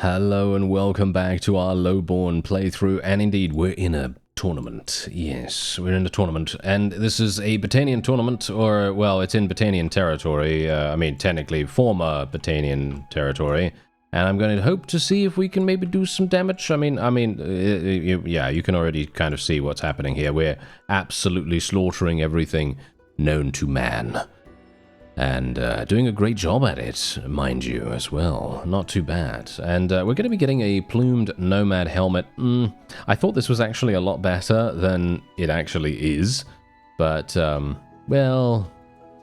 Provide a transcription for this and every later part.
Hello and welcome back to our LOWBORN playthrough, and indeed we're in a tournament. Yes, we're in a tournament, and this is a Botanian tournament, or, well, it's in Botanian territory, I mean, technically former Botanian territory, and I'm going to hope to see if we can maybe do some damage. Yeah, you can already kind of see what's happening here. We're absolutely slaughtering everything known to man. And doing a great job at it, mind you, as well. Not too bad. And we're going to be getting a plumed nomad helmet. I thought this was actually a lot better than it actually is. But, well,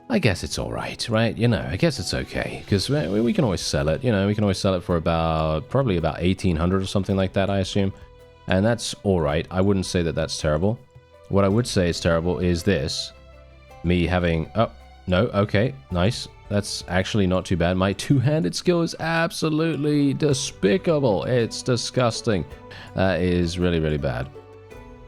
I guess it's alright, right? You know, I guess it's okay. Because we can always sell it, you know. We can always sell it for probably about 1,800 or something like that, I assume. And that's alright. I wouldn't say that that's terrible. What I would say is terrible is this. Me having... Oh. No, okay, nice. That's actually not too bad. My two-handed skill is absolutely despicable. It's disgusting. That is really, really bad.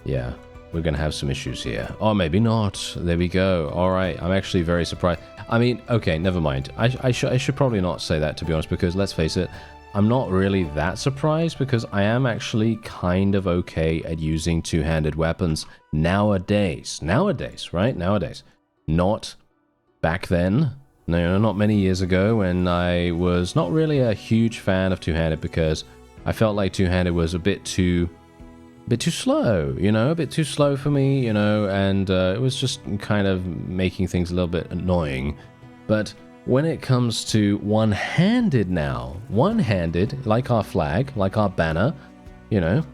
Yeah, we're going to have some issues here. Or maybe not. There we go. All right, I'm actually very surprised. I mean, okay, never mind. I should probably not say that, to be honest, because let's face it, I'm not really that surprised because I am actually kind of okay at using two-handed weapons nowadays. Nowadays, right? Nowadays. Not... back then, no, not many years ago, when I was not really a huge fan of two-handed because I felt like two-handed was a bit too slow, you know, a bit too slow for me, you know, and it was just kind of making things a little bit annoying. But when it comes to one-handed now, one-handed, like our flag, like our banner, you know,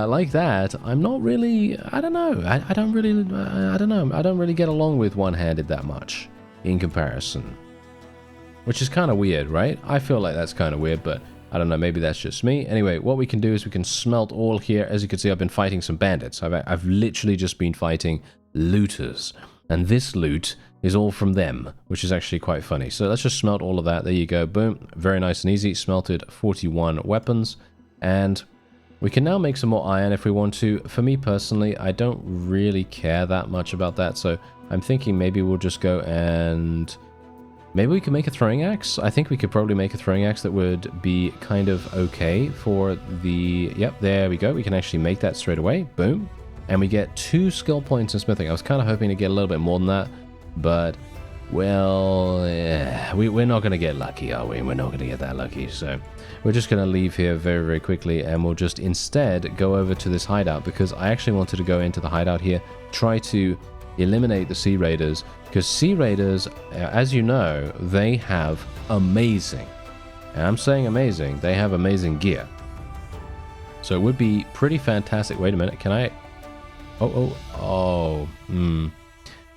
like that, I'm not really, I don't know, I don't really get along with one-handed that much in comparison. Which is kind of weird, right? I feel like that's kind of weird, but I don't know, maybe that's just me. Anyway, what we can do is we can smelt all here. As you can see, I've been fighting some bandits. I've literally just been fighting looters. And this loot is all from them, which is actually quite funny. So let's just smelt all of that. There you go, boom. Very nice and easy. Smelted 41 weapons. And... we can now make some more iron if we want to. For me personally, I don't really care that much about that, so I'm thinking maybe we'll just go and... maybe we can make a throwing axe? I think we could probably make a throwing axe that would be kind of okay for the... yep, there we go. We can actually make that straight away. Boom. And we get 2 skill points in smithing. I was kind of hoping to get a little bit more than that, but... well, yeah, we're not going to get lucky, are we? We're not going to get that lucky, so... we're just going to leave here very, very quickly, and we'll just instead go over to this hideout, because I actually wanted to go into the hideout here, try to eliminate the Sea Raiders, because Sea Raiders, as you know, they have amazing, and I'm saying amazing, they have amazing gear. So it would be pretty fantastic. Wait a minute, can I...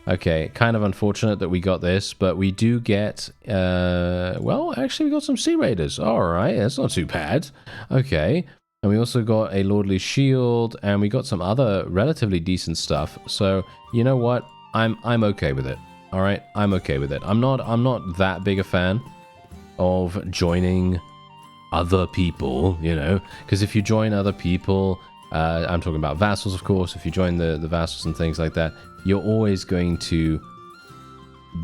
okay, kind of unfortunate that we got this, but we do get, well, actually we got some Sea Raiders. Alright, that's not too bad. Okay, and we also got a Lordly Shield, and we got some other relatively decent stuff. So, you know what? I'm okay with it. Alright, I'm okay with it. I'm not that big a fan of joining other people, you know, because if you join other people... I'm talking about vassals, of course. If you join the vassals and things like that, you're always going to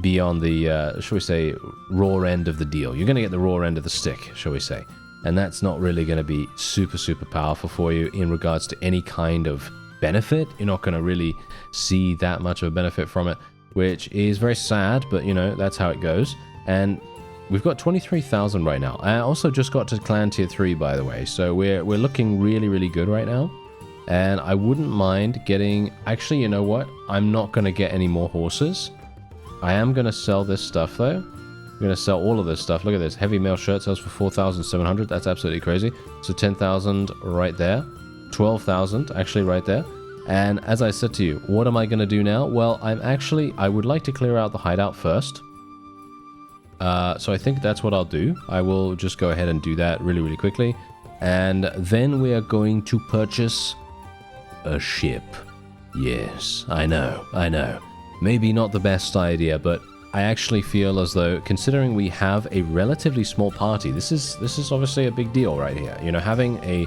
be on the, shall we say, raw end of the deal. You're going to get the raw end of the stick, shall we say. And that's not really going to be super, super powerful for you in regards to any kind of benefit. You're not going to really see that much of a benefit from it, which is very sad, but, you know, that's how it goes. And we've got 23,000 right now. I also just got to clan tier 3, by the way, so we're looking really, really good right now. And I wouldn't mind getting... actually, you know what? I'm not going to get any more horses. I am going to sell this stuff, though. I'm going to sell all of this stuff. Look at this. Heavy mail shirt sells for 4,700. That's absolutely crazy. So 10,000 right there. 12,000 actually right there. And as I said to you, what am I going to do now? Well, I would like to clear out the hideout first. So I think that's what I'll do. I will just go ahead and do that really, really quickly. And then we are going to purchase a ship. Yes, I know. Maybe not the best idea, but I actually feel as though, considering we have a relatively small party, this is obviously a big deal right here. You know, having a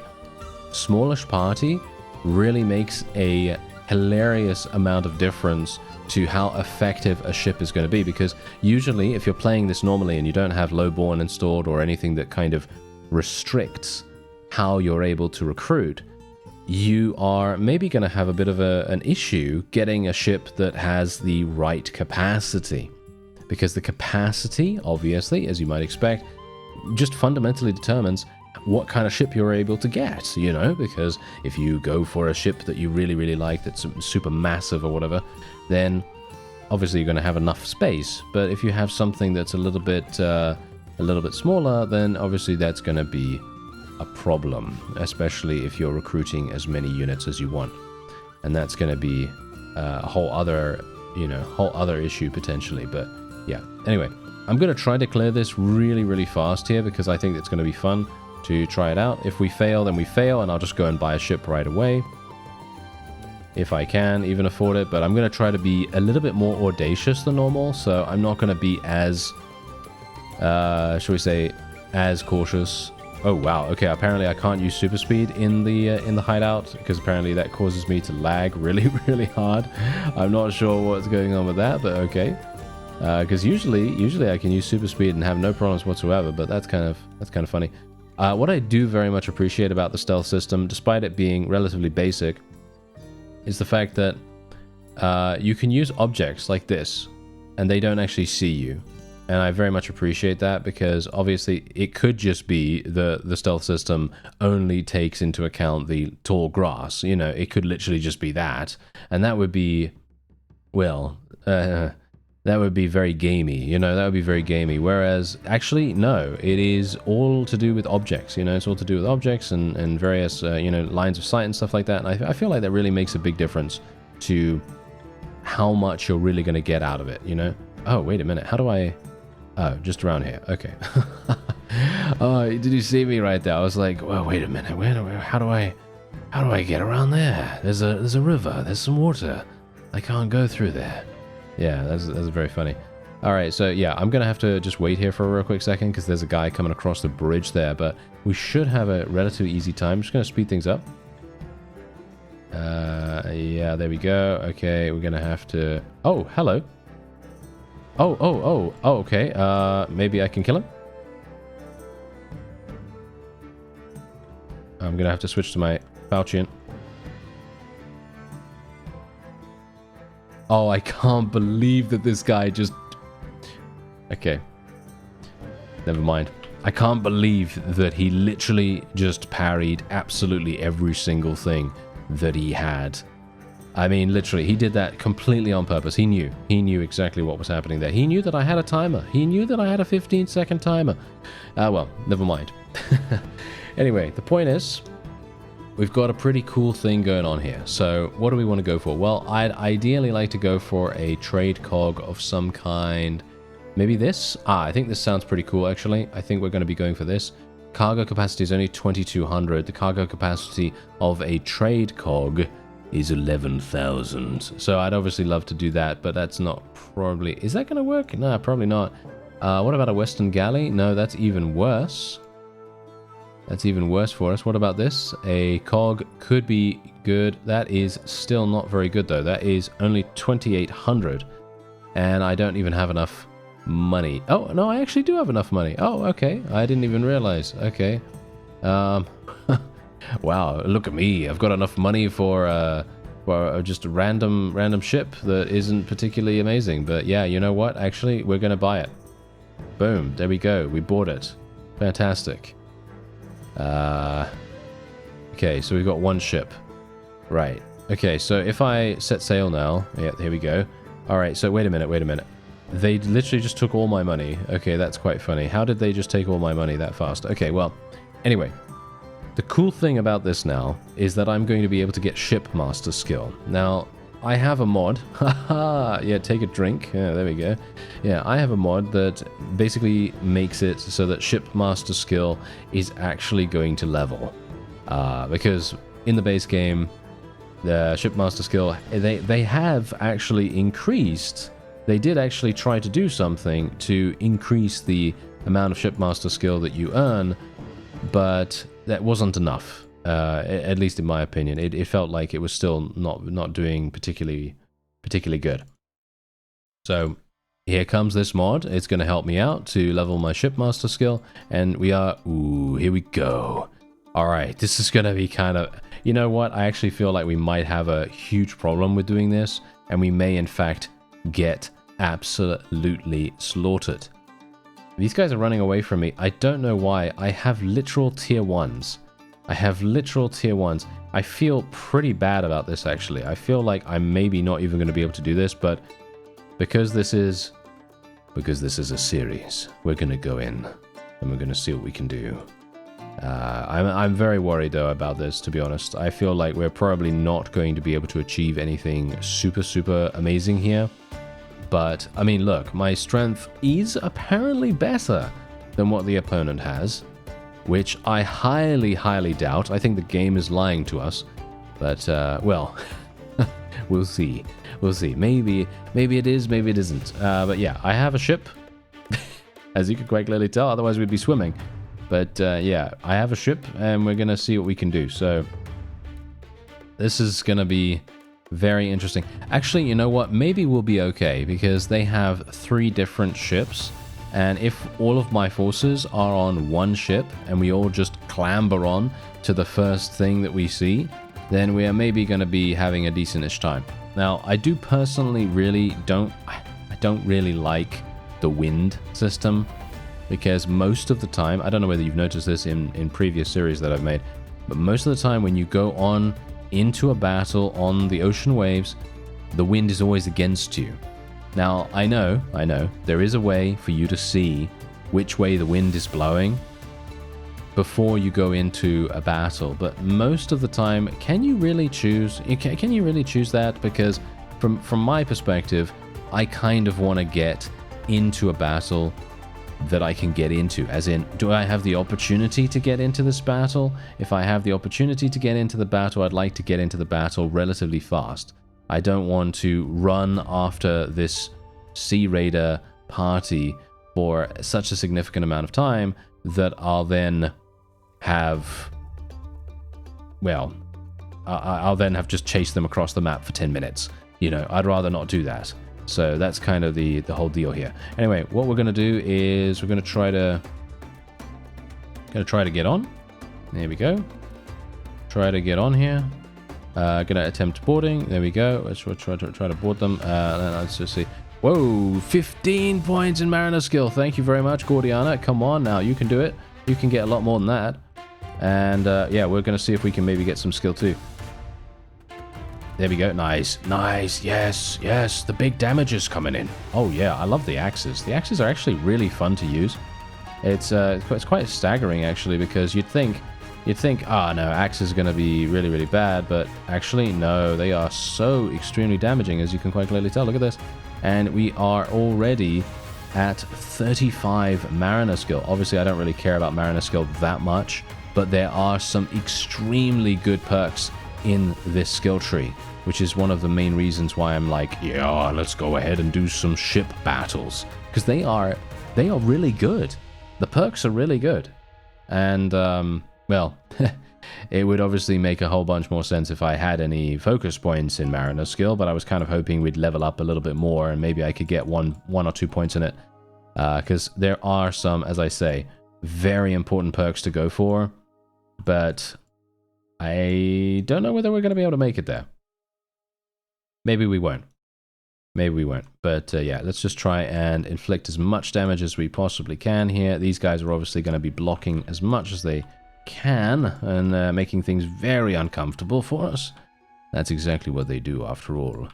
smallish party really makes a hilarious amount of difference to how effective a ship is going to be, because usually if you're playing this normally and you don't have LOWBORN installed or anything that kind of restricts how you're able to recruit, you are maybe going to have a bit of an issue getting a ship that has the right capacity, because the capacity, obviously, as you might expect, just fundamentally determines what kind of ship you're able to get, you know, because if you go for a ship that you really, really like, that's super massive or whatever, then obviously you're going to have enough space. But if you have something that's a little bit smaller, then obviously that's going to be a problem, especially if you're recruiting as many units as you want. And that's going to be a whole other issue potentially. But yeah, anyway, I'm going to try to clear this really, really fast here because I think it's going to be fun to try it out. If we fail, then we fail, and I'll just go and buy a ship right away. If I can even afford it, but I'm going to try to be a little bit more audacious than normal, so I'm not going to be as, shall we say, as cautious. Oh wow, okay, apparently I can't use super speed in the hideout, because apparently that causes me to lag really, really hard. I'm not sure what's going on with that, but okay. Because usually I can use super speed and have no problems whatsoever, but that's kind of funny. What I do very much appreciate about the stealth system, despite it being relatively basic, is the fact that you can use objects like this, and they don't actually see you. And I very much appreciate that, because obviously it could just be the stealth system only takes into account the tall grass. You know, it could literally just be that, and that would be, well, that would be very gamey, you know, that would be very gamey. Whereas, actually, no, it is all to do with objects, you know, it's all to do with objects and various, you know, lines of sight and stuff like that. And I feel like that really makes a big difference to how much you're really going to get out of it, you know? Oh, wait a minute, how do I... Oh, just around here, okay. Oh, did you see me right there? I was like, well, wait a minute, how do I get around there? There's a river, there's some water. I can't go through there. Yeah, that's very funny. Alright, so yeah, I'm going to have to just wait here for a real quick second because there's a guy coming across the bridge there, but we should have a relatively easy time. I'm just going to speed things up. Yeah, there we go. Okay, we're going to have to... Oh, hello. Oh, okay. Maybe I can kill him? I'm going to have to switch to my falchion. Oh, I can't believe that this guy just... Okay. Never mind. I can't believe that he literally just parried absolutely every single thing that he had. I mean, literally, he did that completely on purpose. He knew. He knew exactly what was happening there. He knew that I had a timer. He knew that I had a 15-second timer. Well, never mind. Anyway, the point is... We've got a pretty cool thing going on here. So what do we want to go for? Well, I'd ideally like to go for a trade cog of some kind. Maybe this? I think this sounds pretty cool, actually. I think we're going to be going for this. Cargo capacity is only 2,200. The cargo capacity of a trade cog is 11,000. So I'd obviously love to do that, but that's not probably... Is that going to work? No, probably not. What about a Western galley? No, that's even worse. That's even worse for us. What about this? A cog could be good. That is still not very good, though. That is only 2,800. And I don't even have enough money. Oh, no, I actually do have enough money. Oh, okay. I didn't even realize. Okay. Wow, look at me. I've got enough money for just a random ship that isn't particularly amazing. But yeah, you know what? Actually, we're going to buy it. Boom. There we go. We bought it. Fantastic. Okay, so we've got one ship. Right. Okay, so if I set sail now... Yeah, here we go. Alright, so wait a minute. They literally just took all my money. Okay, that's quite funny. How did they just take all my money that fast? Okay, well, anyway. The cool thing about this now is that I'm going to be able to get Shipmaster skill. Now, I have a mod. Haha! Yeah, take a drink. Yeah, there we go. Yeah, I have a mod that basically makes it so that Shipmaster skill is actually going to level. Because in the base game, the Shipmaster skill, they have actually increased. They did actually try to do something to increase the amount of Shipmaster skill that you earn, but that wasn't enough. At least in my opinion, it felt like it was still not doing particularly good. So here comes this mod. It's going to help me out to level my shipmaster skill. And we are... Ooh, here we go. All right, this is going to be kind of... You know what? I actually feel like we might have a huge problem with doing this. And we may, in fact, get absolutely slaughtered. These guys are running away from me. I don't know why. I have literal tier 1s. I have literal tier 1s. I feel pretty bad about this, actually. I feel like I'm maybe not even going to be able to do this, but because this is a series, we're going to go in and we're going to see what we can do. I'm very worried, though, about this, to be honest. I feel like we're probably not going to be able to achieve anything super, super amazing here. But, I mean, look, my strength is apparently better than what the opponent has, which I highly, highly doubt. I think the game is lying to us. But, well, we'll see. We'll see. Maybe it is, maybe it isn't. But yeah, I have a ship, as you can quite clearly tell. Otherwise, we'd be swimming. But, yeah, I have a ship, and we're going to see what we can do. So, this is going to be very interesting. Actually, you know what? Maybe we'll be okay, because they have 3 different ships. And if all of my forces are on one ship, and we all just clamber on to the first thing that we see, then we are maybe going to be having a decentish time. Now, I do personally I don't really like the wind system, because most of the time, I don't know whether you've noticed this in previous series that I've made, but most of the time when you go on into a battle on the ocean waves, the wind is always against you. Now, I know, there is a way for you to see which way the wind is blowing before you go into a battle, but most of the time, can you really choose that? Because from my perspective, I kind of want to get into a battle that I can get into, as in, do I have the opportunity to get into this battle? If I have the opportunity to get into the battle, I'd like to get into the battle relatively fast. I don't want to run after this Sea Raider party for such a significant amount of time that I'll then have, well, I'll then have just chased them across the map for 10 minutes. You know, I'd rather not do that. So that's kind of the whole deal here. Anyway, what we're going to do is we're going to try to get on. There we go. Try to get on here. Going to attempt boarding. There we go. Let's try to board them. Let's just see. Whoa, 15 points in Mariner skill. Thank you very much, Gordiana. Come on now, you can do it. You can get a lot more than that. And yeah, we're going to see if we can maybe get some skill too. There we go. Nice. Nice. Yes. Yes. The big damage is coming in. Oh, yeah. I love the axes. The axes are actually really fun to use. It's quite staggering, actually, because you'd think, ah, no, axe is going to be really, really bad. But actually, no, they are so extremely damaging, as you can quite clearly tell. Look at this. And we are already at 35 Mariner skill. Obviously, I don't really care about Mariner skill that much, but there are some extremely good perks in this skill tree, which is one of the main reasons why I'm like, yeah, let's go ahead and do some ship battles, because they are really good. The perks are really good. And well, it would obviously make a whole bunch more sense if I had any focus points in Mariner skill, but I was kind of hoping we'd level up a little bit more and maybe I could get one or 2 points in it, because there are some, as I say, very important perks to go for, but I don't know whether we're going to be able to make it there. Maybe we won't. Maybe we won't. But yeah, let's just try and inflict as much damage as we possibly can here. These guys are obviously going to be blocking as much as they can and making things very uncomfortable for us. That's exactly what they do, after all.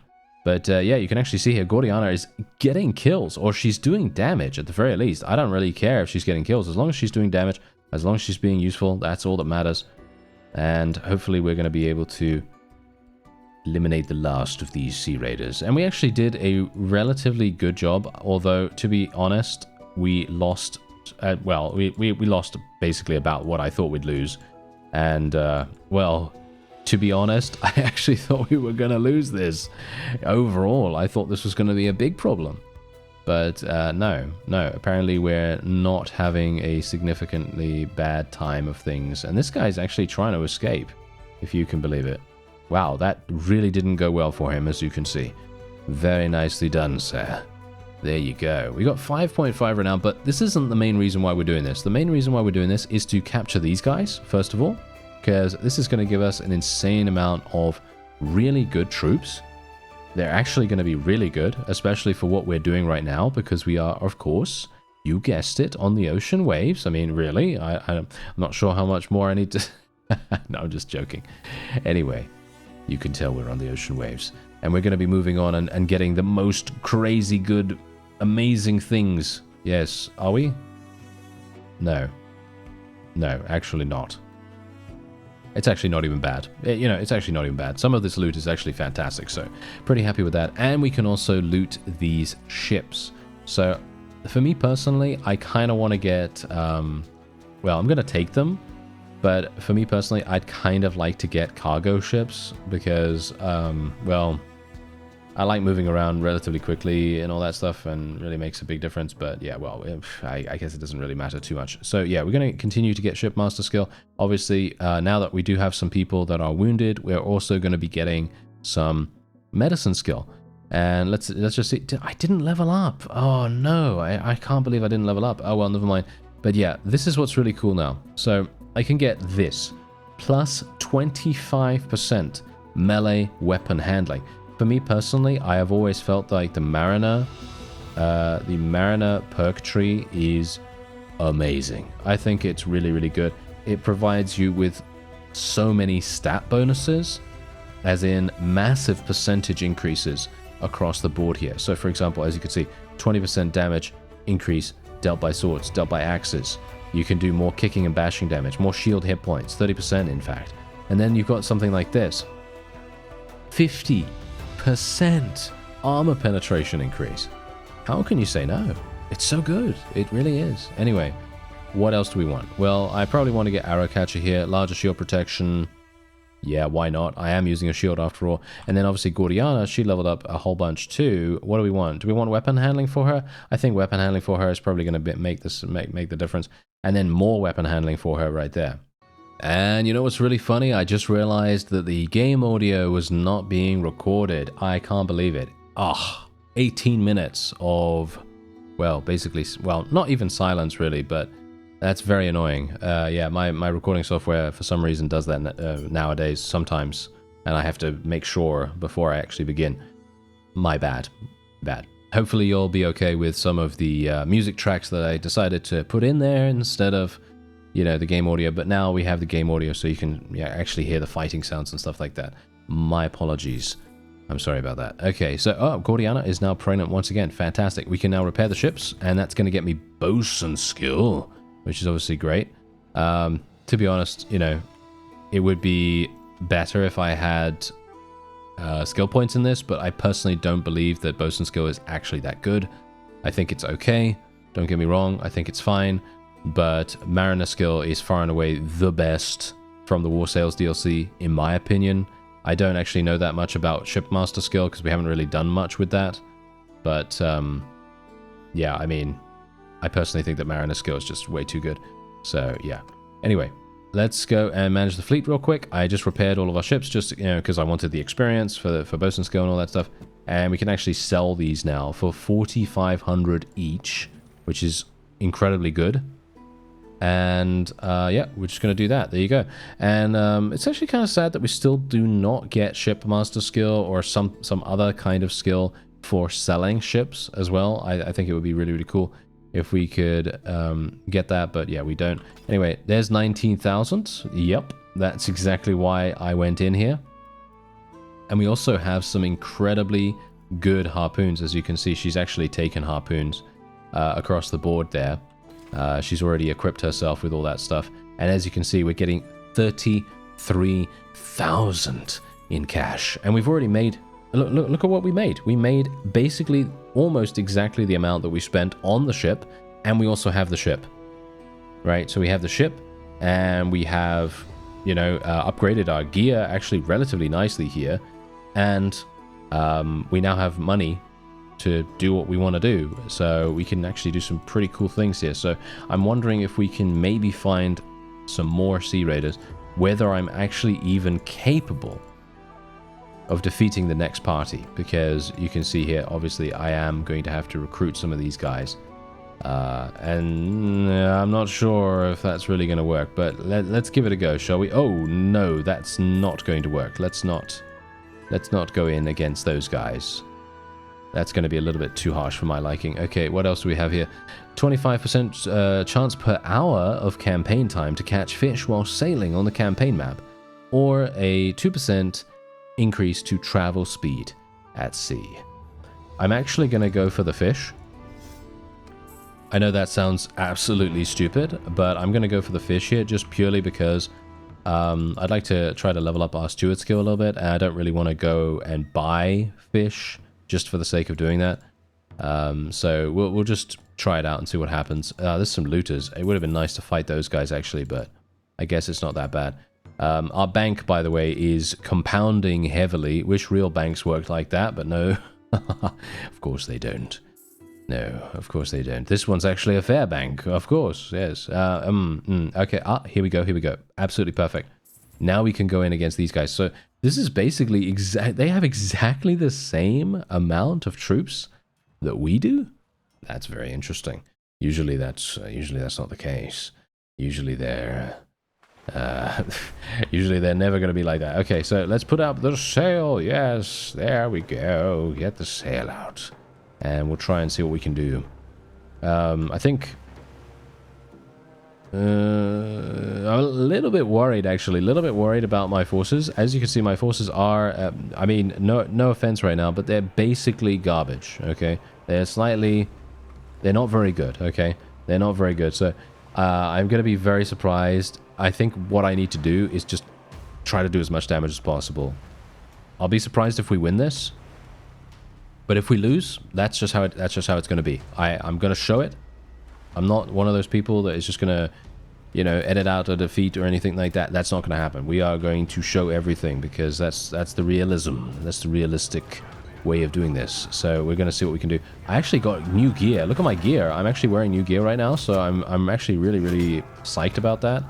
But yeah, you can actually see here, Gordiana is getting kills, or she's doing damage at the very least. I don't really care if she's getting kills. As long as she's doing damage, as long as she's being useful, that's all that matters. And hopefully we're going to be able to eliminate the last of these Sea Raiders. And we actually did a relatively good job, although, to be honest, we lost, well, we lost basically about what I thought we'd lose. And, well, to be honest, I actually thought we were going to lose this. Overall, I thought this was going to be a big problem. But no, apparently we're not having a significantly bad time of things. And this guy's actually trying to escape, if you can believe it. Wow, that really didn't go well for him, as you can see. Very nicely done, sir. There you go. We got 5.5 right now, but this isn't the main reason why we're doing this. The main reason why we're doing this is to capture these guys, first of all, because this is going to give us an insane amount of really good troops. They're actually going to be really good, especially for what we're doing right now, because we are, of course, you guessed it, on the ocean waves. I mean, really, I'm not sure how much more I need to... No, I'm just joking. Anyway, you can tell we're on the ocean waves. And we're going to be moving on and getting the most crazy good, amazing things. Yes, are we? No. No, actually not. It's actually not even bad. You know, it's actually not even bad. Some of this loot is actually fantastic, so pretty happy with that. And we can also loot these ships. So, for me personally, I kind of want to get... well, I'm going to take them. But for me personally, I'd kind of like to get cargo ships because, well, I like moving around relatively quickly and all that stuff, and really makes a big difference. But yeah, well, I guess it doesn't really matter too much. So yeah, we're going to continue to get shipmaster skill. Obviously, now that we do have some people that are wounded, we're also going to be getting some medicine skill. And let's just see. I didn't level up. Oh no, I can't believe I didn't level up. Oh well, never mind. But yeah, this is what's really cool now. So I can get this plus 25% melee weapon handling. For me personally, I have always felt like the Mariner perk tree is amazing. I think it's really, really good. It provides you with so many stat bonuses, as in massive percentage increases across the board here. So for example, as you can see, 20% damage increase dealt by swords, dealt by axes. You can do more kicking and bashing damage, more shield hit points, 30% in fact. And then you've got something like this. 50% armor penetration increase. How can you say no? It's so good. It really is. Anyway, what else do we want? Well, I probably want to get arrow catcher here, larger shield protection. Yeah, why not? I am using a shield after all. And then obviously Gordiana, she leveled up a whole bunch too. What do we want? Do we want weapon handling for her? I think weapon handling for her is probably going to make the difference. And then more weapon handling for her right there. And you know what's really funny? I just realized that the game audio was not being recorded. I can't believe it. 18 minutes of, well, basically, well, not even silence really, but that's very annoying. Yeah, my recording software for some reason does that nowadays sometimes, and I have to make sure before I actually begin. My bad. Bad. Hopefully you'll be okay with some of the music tracks that I decided to put in there instead of, you know, the game audio. But now we have the game audio so you can actually hear the fighting sounds and stuff like that. My apologies. I'm sorry about that. Okay, so, Gordiana is now pregnant once again. Fantastic. We can now repair the ships, and that's going to get me bosun skill, which is obviously great. To be honest, you know, it would be better if I had skill points in this, but I personally don't believe that bosun skill is actually that good. I think it's okay. Don't get me wrong. I think it's fine. But Mariner skill is far and away the best from the War Sails DLC, in my opinion. I don't actually know that much about Shipmaster skill because we haven't really done much with that. But, yeah, I mean, I personally think that Mariner skill is just way too good. So, yeah. Anyway, let's go and manage the fleet real quick. I just repaired all of our ships just, you know, because I wanted the experience for bosun skill and all that stuff. And we can actually sell these now for 4,500 each, which is incredibly good. And yeah, we're just going to do that. There you go. And it's actually kind of sad that we still do not get shipmaster skill or some other kind of skill for selling ships as well. I think it would be really, really cool if we could get that, but yeah, we don't. Anyway, there's 19,000. Yep, that's exactly why I went in here. And we also have some incredibly good harpoons. As you can see, she's actually taken harpoons across the board there. She's already equipped herself with all that stuff. And as you can see, we're getting 33,000 in cash. And we've already made... Look at what we made. We made basically almost exactly the amount that we spent on the ship. And we also have the ship. Right? So we have the ship. And we have, you know, upgraded our gear actually relatively nicely here. And we now have money to do what we want to do, so we can actually do some pretty cool things here. So I'm wondering if we can maybe find some more Sea Raiders, whether I'm actually even capable of defeating the next party, because you can see here, obviously, I am going to have to recruit some of these guys. And I'm not sure if that's really going to work, but let's give it a go, shall we? Oh, no, that's not going to work. Let's not go in against those guys. That's going to be a little bit too harsh for my liking. Okay, what else do we have here? 25% chance per hour of campaign time to catch fish while sailing on the campaign map, or a 2% increase to travel speed at sea. I'm actually going to go for the fish. I know that sounds absolutely stupid, but I'm going to go for the fish here just purely because I'd like to try to level up our steward skill a little bit, and I don't really want to go and buy fish just for the sake of doing that. So we'll just try it out and see what happens. There's some looters. It would have been nice to fight those guys actually, but I guess it's not that bad. Our bank, by the way, is compounding heavily. Wish real banks worked like that, but no. Of course they don't. No, of course they don't. This one's actually a fair bank, of course, yes. Okay, here we go. Absolutely perfect. Now we can go in against these guys. So this is basically they have exactly the same amount of troops that we do. That's very interesting. Usually that's not the case. Usually they're never going to be like that. Okay, so let's put up the sail. Yes, there we go. Get the sail out. And we'll try and see what we can do. I think... I'm a little bit worried, actually. A little bit worried about my forces. As you can see, my forces are... I mean, no offense right now, but they're basically garbage, okay? They're not very good, okay? They're not very good. So, I'm going to be very surprised. I think what I need to do is just try to do as much damage as possible. I'll be surprised if we win this. But if we lose, that's just how it's going to be. I'm going to show it. I'm not one of those people that is just going to, you know, edit out a defeat or anything like that. That's not going to happen. We are going to show everything because that's the realism. That's the realistic way of doing this. So we're going to see what we can do. I actually got new gear. Look at my gear. I'm actually wearing new gear right now, so I'm actually really psyched about that.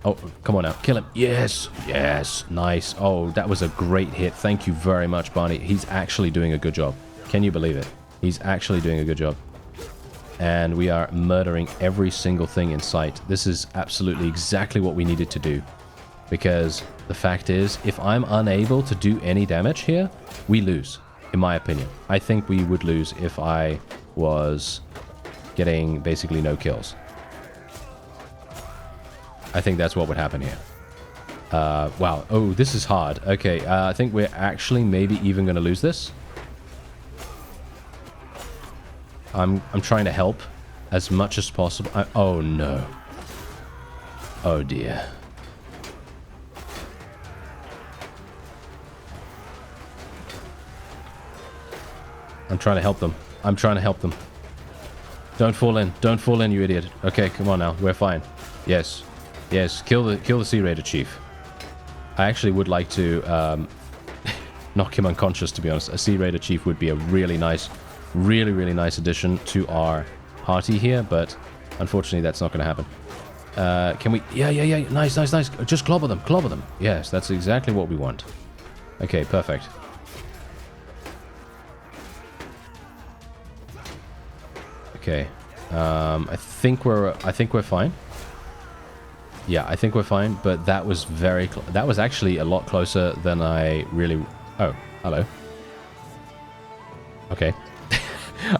Oh, come on now. Kill him. Yes. Yes. Nice. Oh, that was a great hit. Thank you very much, Barney. He's actually doing a good job. Can you believe it? He's actually doing a good job. And we are murdering every single thing in sight. This is absolutely exactly what we needed to do. Because the fact is, if I'm unable to do any damage here, we lose, in my opinion. I think we would lose if I was getting basically no kills. I think that's what would happen here. Wow. Oh, this is hard. Okay, I think we're actually maybe even going to lose this. I'm trying to help as much as possible. Oh, no. Oh, dear. I'm trying to help them. I'm trying to help them. Don't fall in. Don't fall in, you idiot. Okay, come on now. We're fine. Yes. Yes, kill the Sea Raider Chief. I actually would like to knock him unconscious, to be honest. A Sea Raider Chief would be a really nice addition to our party here, but unfortunately that's not going to happen. Can we... Yeah. Nice. Just clobber them. Yes, that's exactly what we want. Okay, perfect. Okay. I think we're fine. Yeah, I think we're fine, but that was that was actually a lot closer than I really... Oh, hello. Okay.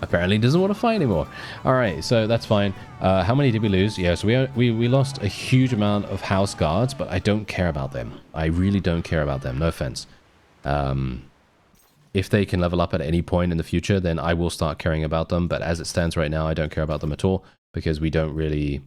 Apparently doesn't want to fight anymore. Alright, so that's fine. How many did we lose? Yeah, so we lost a huge amount of house guards, but I don't care about them. I really don't care about them, no offense. If they can level up at any point in the future, then I will start caring about them, but as it stands right now, I don't care about them at all, because we don't really...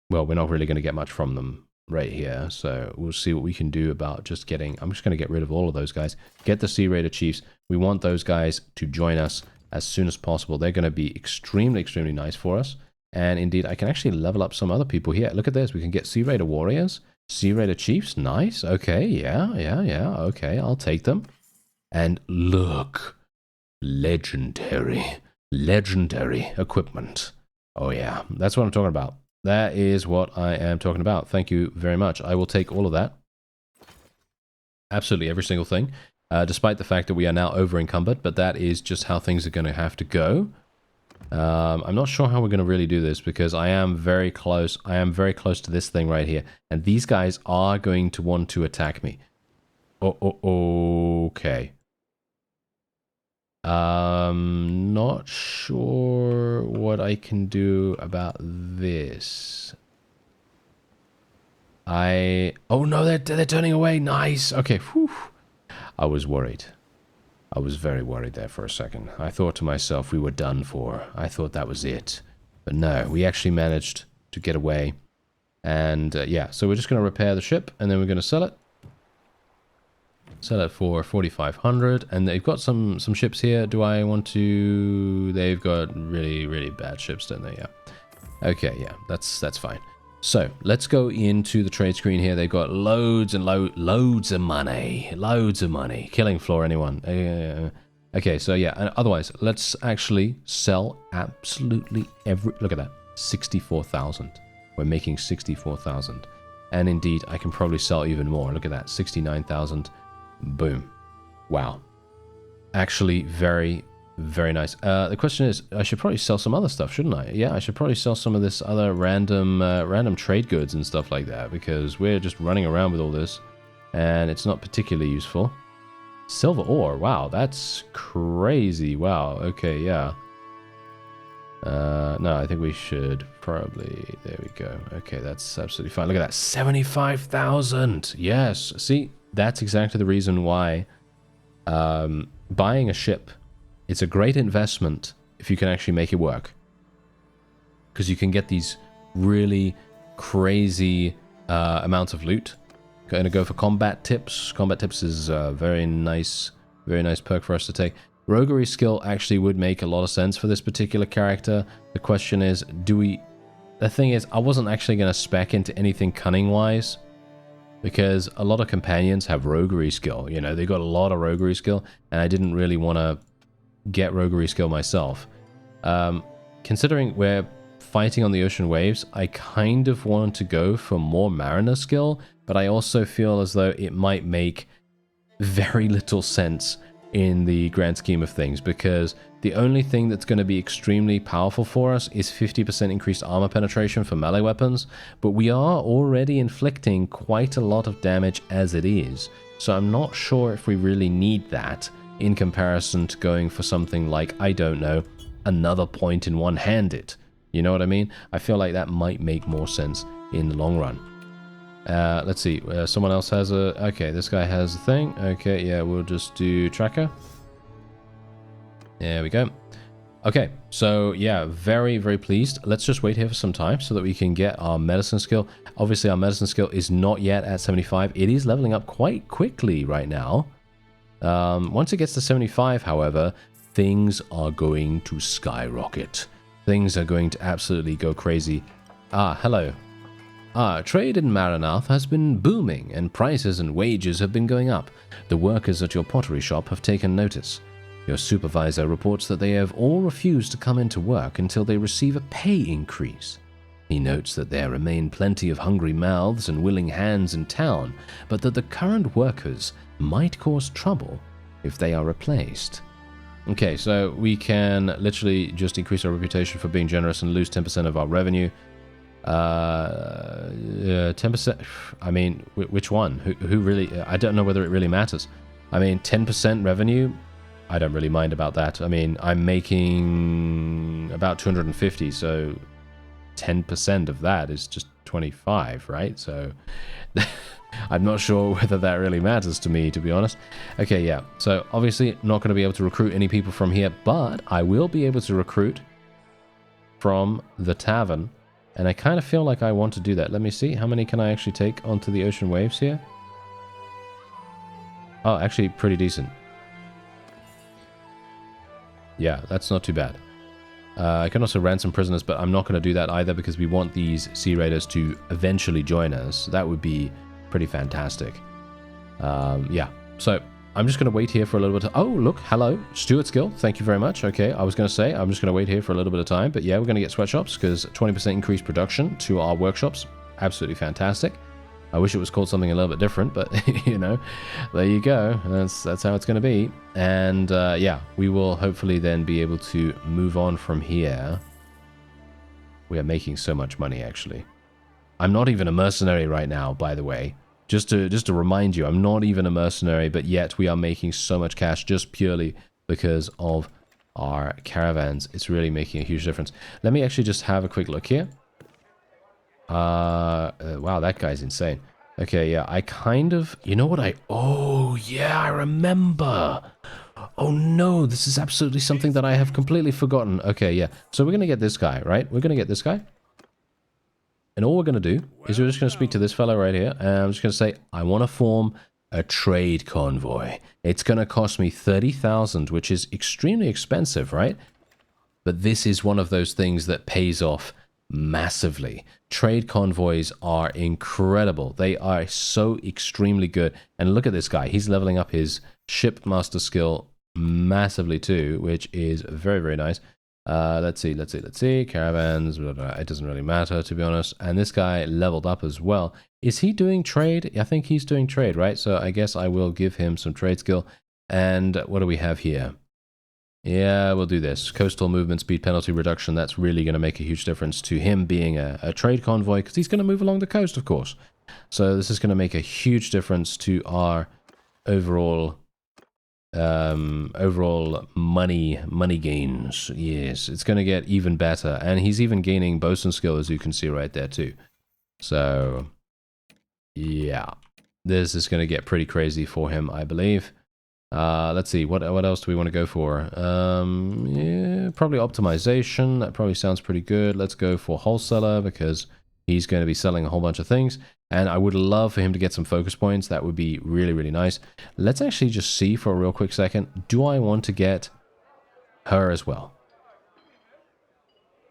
Well, we're not really going to get much from them right here, so we'll see what we can do about just getting... I'm just going to get rid of all of those guys. Get the Sea Raider Chiefs. We want those guys to join us as soon as possible. They're going to be extremely nice for us. And indeed, I can actually level up some other people here. Look at this. We can get Sea Raider Warriors, Sea Raider Chiefs. Nice. Okay, yeah. Okay, I'll take them. And look. Legendary equipment. Oh, yeah. That's what I'm talking about. That is what I am talking about. Thank you very much. I will take all of that. absolutely every single thing, despite the fact that we are now over encumbered, but that is just how things are going to have to go. I'm not sure how we're going to really do this because I am very close. I am very close to this thing right here, and these guys are going to want to attack me. Okay. Not sure what I can do about this. Oh no, they're turning away. Nice. Okay. Whew. I was worried. I was very worried there for a second. I thought to myself we were done for. I thought that was it. But no, we actually managed to get away. And yeah, so we're just going to repair the ship and then we're going to sell it. Sell it for 4,500. And they've got some ships here. Do I want to... They've got really, really bad ships, don't they? Yeah. Okay, yeah, that's fine. So let's go into the trade screen here. They've got loads and loads of money. Loads of money. Killing floor, anyone? Okay, so yeah, and otherwise, let's actually sell absolutely every... Look at that. 64,000. We're making 64,000. And indeed, I can probably sell even more. Look at that. 69,000. Boom. Wow. Actually, very... Very nice. The question is, I should probably sell some other stuff, shouldn't I? Yeah, I should probably sell some of this other random trade goods and stuff like that, because we're just running around with all this, and it's not particularly useful. Silver ore, wow, that's crazy. Wow, okay, yeah. No, I think we should probably... There we go. Okay, that's absolutely fine. Look at that, 75,000! Yes, see, that's exactly the reason why buying a ship... It's a great investment if you can actually make it work. Because you can get these really crazy amounts of loot. Going to go for combat tips. Combat tips is a very nice perk for us to take. Roguery skill actually would make a lot of sense for this particular character. The question is, do we... The thing is, I wasn't actually going to spec into anything cunning-wise. Because a lot of companions have roguery skill. You know, they got a lot of roguery skill. And I didn't really want to... get roguery skill myself. Considering we're fighting on the ocean waves, I kind of want to go for more mariner skill, but I also feel as though it might make very little sense in the grand scheme of things, because the only thing that's going to be extremely powerful for us is 50% increased armor penetration for melee weapons, but we are already inflicting quite a lot of damage as it is, so I'm not sure if we really need that in comparison to going for something like, I don't know, another point in one-handed. You know what I mean? I feel like that might make more sense in the long run. Let's see, someone else has a... Okay, this guy has a thing. Okay, yeah, we'll just do tracker. There we go. Okay, so yeah, very, very pleased. Let's just wait here for some time so that we can get our medicine skill. Obviously, our medicine skill is not yet at 75. It is leveling up quite quickly right now. Once it gets to 75, however, things are going to skyrocket. Things are going to absolutely go crazy. Ah, hello. Trade in Maranath has been booming, and prices and wages have been going up. The workers at your pottery shop have taken notice. Your supervisor reports that they have all refused to come into work until they receive a pay increase. He notes that there remain plenty of hungry mouths and willing hands in town, but that the current workers might cause trouble if they are replaced. Okay, so we can literally just increase our reputation for being generous and lose 10% of our revenue. 10%, I mean, which one? Who really, I don't know whether it really matters. I mean, 10% revenue, I don't really mind about that. I mean, I'm making about 250, so 10% of that is just 25, right? So I'm not sure whether that really matters to me, to be honest. Okay, yeah, so obviously not going to be able to recruit any people from here, but I will be able to recruit from the tavern, and I kind of feel like I want to do that. Let me see, how many can I actually take onto the ocean waves here? Oh, actually pretty decent. Yeah, that's not too bad. I can also ransom prisoners, but I'm not going to do that either because we want these Sea Raiders to eventually join us. That would be pretty fantastic. Yeah, so I'm just going to wait here for a little bit. Oh, look, hello, Stuart Skill. Thank you very much. Okay, I was going to say I'm just going to wait here for a little bit of time, but yeah, we're going to get sweatshops because 20% increased production to our workshops. Absolutely fantastic. I wish it was called something a little bit different, but you know, there you go. That's how it's going to be. And yeah, we will hopefully then be able to move on from here. We are making so much money, actually. I'm not even a mercenary right now, by the way. Just to remind you, I'm not even a mercenary, but yet we are making so much cash just purely because of our caravans. It's really making a huge difference. Let me actually just have a quick look here. Wow, that guy's insane. Okay, yeah, I kind of... You know what Oh, yeah, I remember! Oh, no, this is absolutely something that I have completely forgotten. Okay, yeah. So we're going to get this guy, right? We're going to get this guy. And all we're going to do is we're just going to speak to this fellow right here. And I'm just going to say, I want to form a trade convoy. It's going to cost me 30,000, which is extremely expensive, right? But this is one of those things that pays off massively. Trade convoys are incredible. They are so extremely good. And look at this guy. He's leveling up his shipmaster skill massively too, which is very, very nice. Let's see. Caravans, blah, blah, it doesn't really matter, to be honest. And this guy leveled up as well. Is he doing trade? I think he's doing trade, right? So I guess I will give him some trade skill. And what do we have here? Yeah, we'll do this. Coastal movement speed penalty reduction. That's really going to make a huge difference to him being a trade convoy, because he's going to move along the coast, of course. So this is going to make a huge difference to our overall money gains. Yes, it's going to get even better. And he's even gaining bosun skill, as you can see right there too. So yeah, this is going to get pretty crazy for him, I believe. Let's see, what else do we want to go for? Yeah, probably optimization. That probably sounds pretty good. Let's go for wholesaler, because he's going to be selling a whole bunch of things. And I would love for him to get some focus points. That would be really, really nice. Let's actually just see for a real quick second. Do I want to get her as well?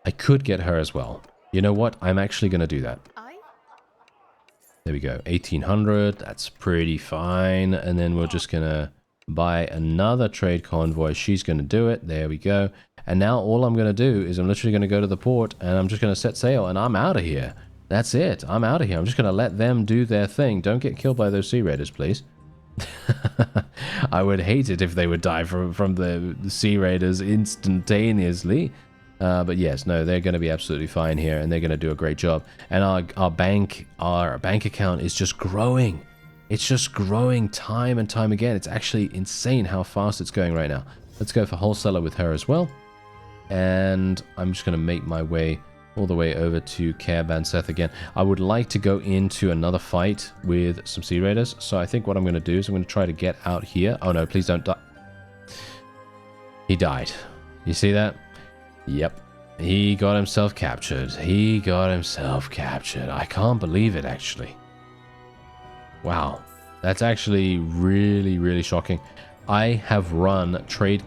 I could get her as well. You know what? I'm actually going to do that. There we go. 1800. That's pretty fine. And then we're just going to buy another trade convoy. She's going to do it. There we go. And now all I'm going to do is I'm literally going to go to the port and I'm just going to set sail and I'm out of here. That's it. I'm out of here. I'm just going to let them do their thing. Don't get killed by those sea raiders, please. I would hate it if they would die from the sea raiders instantaneously. But yes, no, they're going to be absolutely fine here, and they're going to do a great job. And our bank account is just growing. It's just growing time and time again. It's actually insane how fast it's going right now. Let's go for wholesaler with her as well. And I'm just going to make my way all the way over to Caravan-Seth again. I would like to go into another fight with some sea raiders. So I think what I'm going to do is I'm going to try to get out here. Oh no, please don't die. He died. You see that? Yep. He got himself captured. He got himself captured. I can't believe it, actually. Wow. That's actually really, really shocking. I have run trade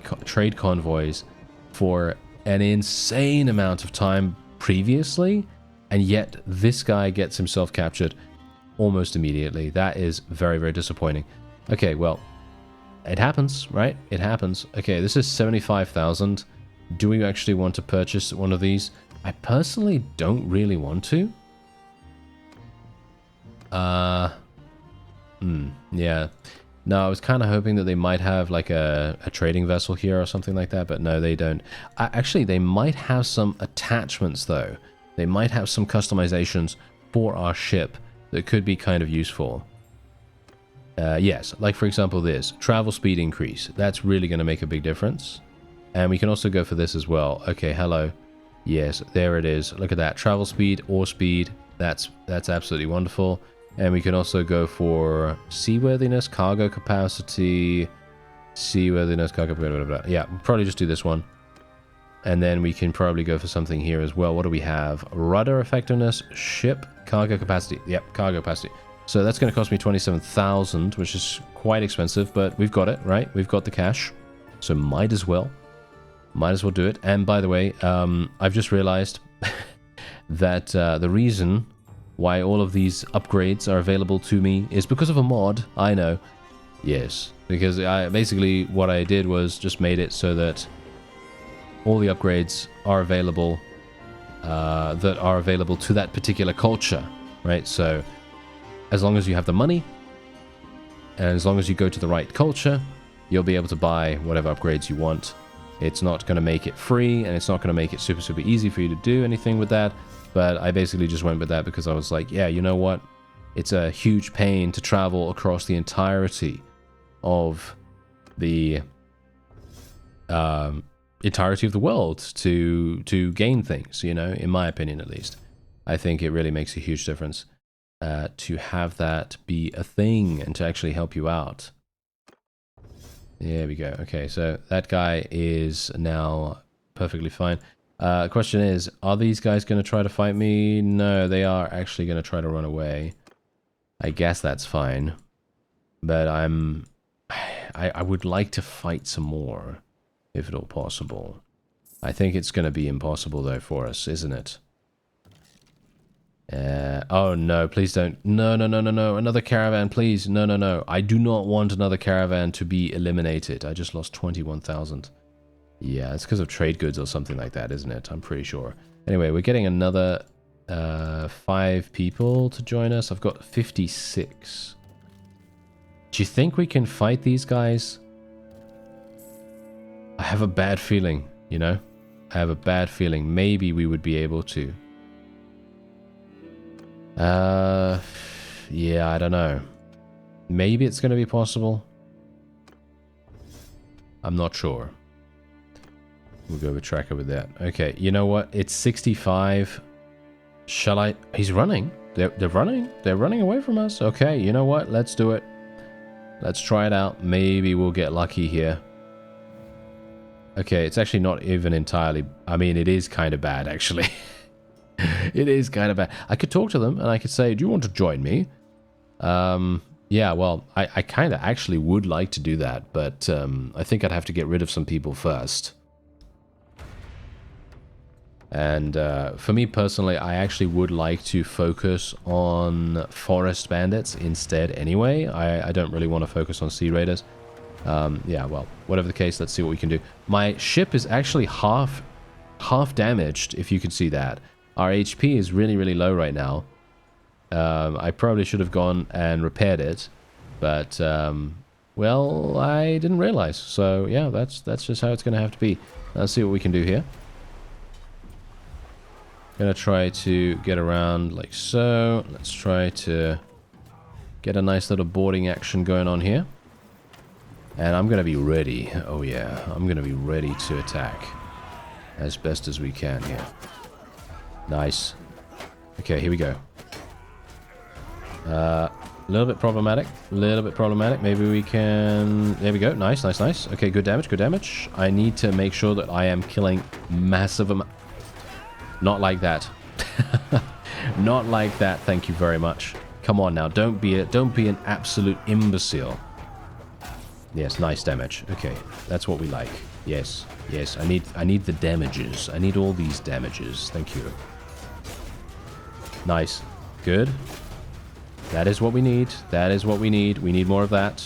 convoys for an insane amount of time previously, and yet this guy gets himself captured almost immediately. That is very, very disappointing. Okay, well, it happens, right? It happens. Okay, this is 75,000. Do we actually want to purchase one of these? I personally don't really want to. Yeah. No, I was kind of hoping that they might have like a trading vessel here or something like that, but no, they don't. Actually, they might have some attachments though. They might have some customizations for our ship that could be kind of useful. Yes, like for example this, travel speed increase. That's really going to make a big difference. And we can also go for this as well. Okay, hello. Yes, there it is. Look at that. Travel speed, oar speed. That's absolutely wonderful. And we can also go for seaworthiness, cargo capacity, seaworthiness, cargo, blah, blah, blah. Yeah, we'll probably just do this one. And then we can probably go for something here as well. What do we have? Rudder effectiveness, ship, cargo capacity. Yep, cargo capacity. So that's going to cost me 27,000, which is quite expensive, but we've got it, right? We've got the cash. So might as well do it. And by the way, I've just realized that the reason why all of these upgrades are available to me is because of a mod. I know. Yes, because basically what I did was just made it so that all the upgrades are available to that particular culture, right? So as long as you have the money, and as long as you go to the right culture, you'll be able to buy whatever upgrades you want. It's not going to make it free, and it's not going to make it super, super easy for you to do anything with that. But I basically just went with that because I was like, yeah, you know what? It's a huge pain to travel across the entirety of the entirety of the world to gain things, you know, in my opinion at least. I think it really makes a huge difference to have that be a thing and to actually help you out. There we go. Okay, so that guy is now perfectly fine. Question is, are these guys going to try to fight me? No, they are actually going to try to run away. I guess that's fine. But I would like to fight some more, if at all possible. I think it's going to be impossible, though, for us, isn't it? Oh, no, please don't. No, no, no, no, no. Another caravan, please. No, no, no. I do not want another caravan to be eliminated. I just lost 21,000. Yeah, it's because of trade goods or something like that, isn't it? I'm pretty sure. Anyway, we're getting another 5 people to join us. I've got 56. Do you think we can fight these guys? I have a bad feeling, you know? I have a bad feeling. Maybe we would be able to. Yeah, I don't know. Maybe it's going to be possible. I'm not sure. We'll go with tracker with that. Okay, you know what? It's 65. Shall I? He's running. They're running. They're running away from us. Okay, you know what? Let's do it. Let's try it out. Maybe we'll get lucky here. Okay, it's actually not even entirely... I mean, it is kind of bad, actually. It is kind of bad. I could talk to them, and I could say, do you want to join me? Yeah, well, I kind of actually would like to do that, but I think I'd have to get rid of some people first. And for me personally, I actually would like to focus on forest bandits instead anyway. I don't really want to focus on sea raiders. Yeah, well, whatever the case, let's see what we can do. My ship is actually half damaged, if you can see that. Our HP is really, really low right now. I probably should have gone and repaired it, but, well, I didn't realize. So, yeah, that's just how it's going to have to be. Let's see what we can do here. Gonna try to get around like so. Let's try to get a nice little boarding action going on here. And I'm gonna be ready. Oh yeah, I'm gonna be ready to attack as best as we can here. Nice. Okay, here we go. A little bit problematic. Maybe we can... There we go. Nice, nice, nice. Okay, good damage, good damage. I need to make sure that I am killing massive amounts. Not like that. Not like that, thank you very much. Come on now, don't be an absolute imbecile. Yes, nice damage. Okay, that's what we like. Yes, yes, I need the damages. I need all these damages. Thank you. Nice. Good. That is what we need. That is what we need. We need more of that.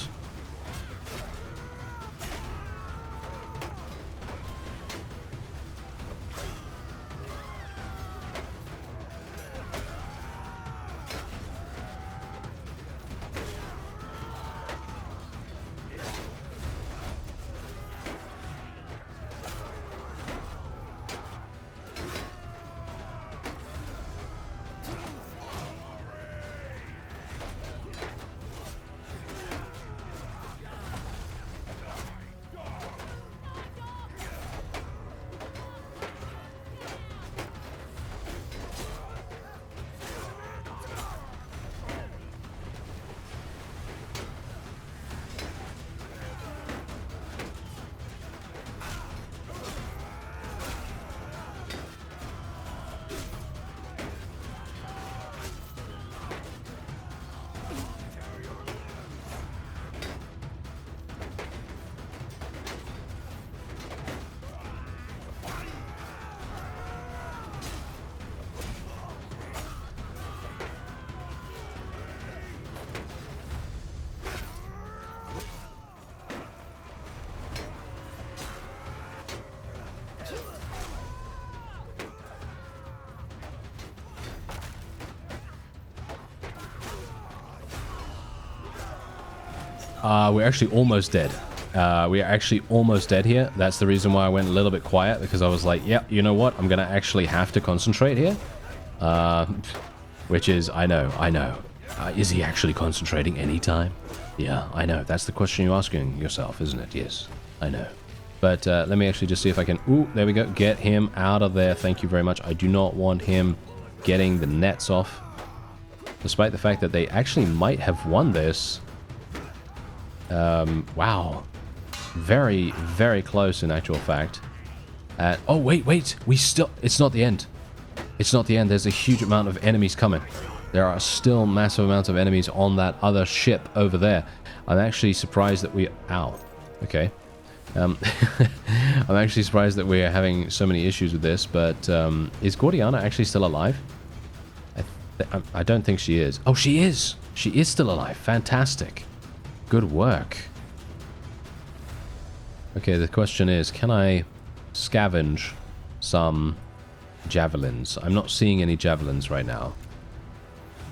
We're actually almost dead. We are actually almost dead here. That's the reason why I went a little bit quiet, because I was like, yeah, you know what? I'm going to actually have to concentrate here. Which is, I know. Is he actually concentrating anytime? Yeah, I know. That's the question you're asking yourself, isn't it? Yes, I know. But let me actually just see if I can... Ooh, there we go. Get him out of there. Thank you very much. I do not want him getting the nets off. Despite the fact that they actually might have won this. Wow. Very, very close in actual fact. Oh, wait. We still... It's not the end. It's not the end. There's a huge amount of enemies coming. There are still massive amounts of enemies on that other ship over there. I'm actually surprised that we... Ow. Okay. I'm actually surprised that we're having so many issues with this, but is Gordiana actually still alive? I don't think she is. Oh, she is! She is still alive. Fantastic. Good work. Okay, the question is, can I scavenge some javelins? I'm not seeing any javelins right now.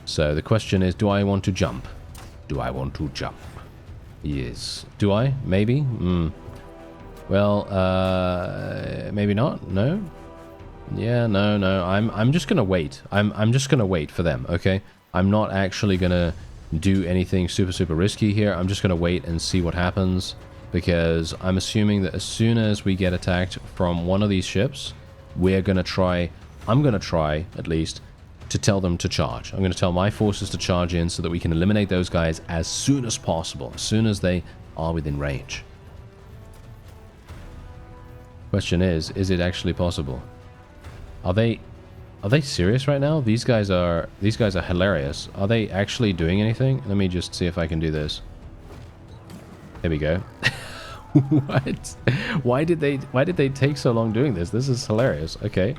So the question is, do I want to jump? Do I want to jump? Yes. Do I? Maybe? Well, maybe not. No. Yeah, no. I'm just gonna wait. I'm just gonna wait for them. Okay. I'm not actually gonna do anything super risky here. I'm just gonna wait and see what happens, because I'm assuming that as soon as we get attacked from one of these ships, we're gonna try. I'm gonna try at least to tell them to charge. I'm gonna tell my forces to charge in so that we can eliminate those guys as soon as possible, as soon as they are within range. Question is it actually possible? Are they serious right now? These guys are hilarious. Are they actually doing anything? Let me just see if I can do this. There we go. What? Why did they take so long doing this? This is hilarious. Okay.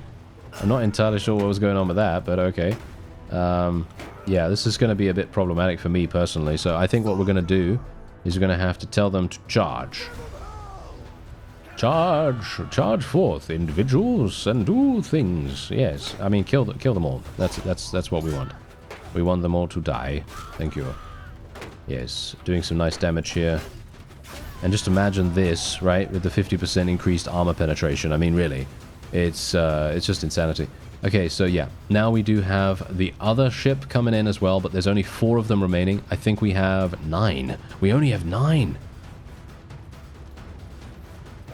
I'm not entirely sure what was going on with that, but okay. Yeah, this is going to be a bit problematic for me personally. So I think what we're going to do is we're going to have to tell them to charge. Charge forth, individuals, and do things. Yes, I mean, kill them all. That's what we want. We want them all to die. Thank you. Yes, doing some nice damage here. And just imagine this, right, with the 50% increased armor penetration. I mean, really, it's just insanity. Okay, so yeah, now we do have the other ship coming in as well, but there's only 4 of them remaining. I think we have 9. We only have 9.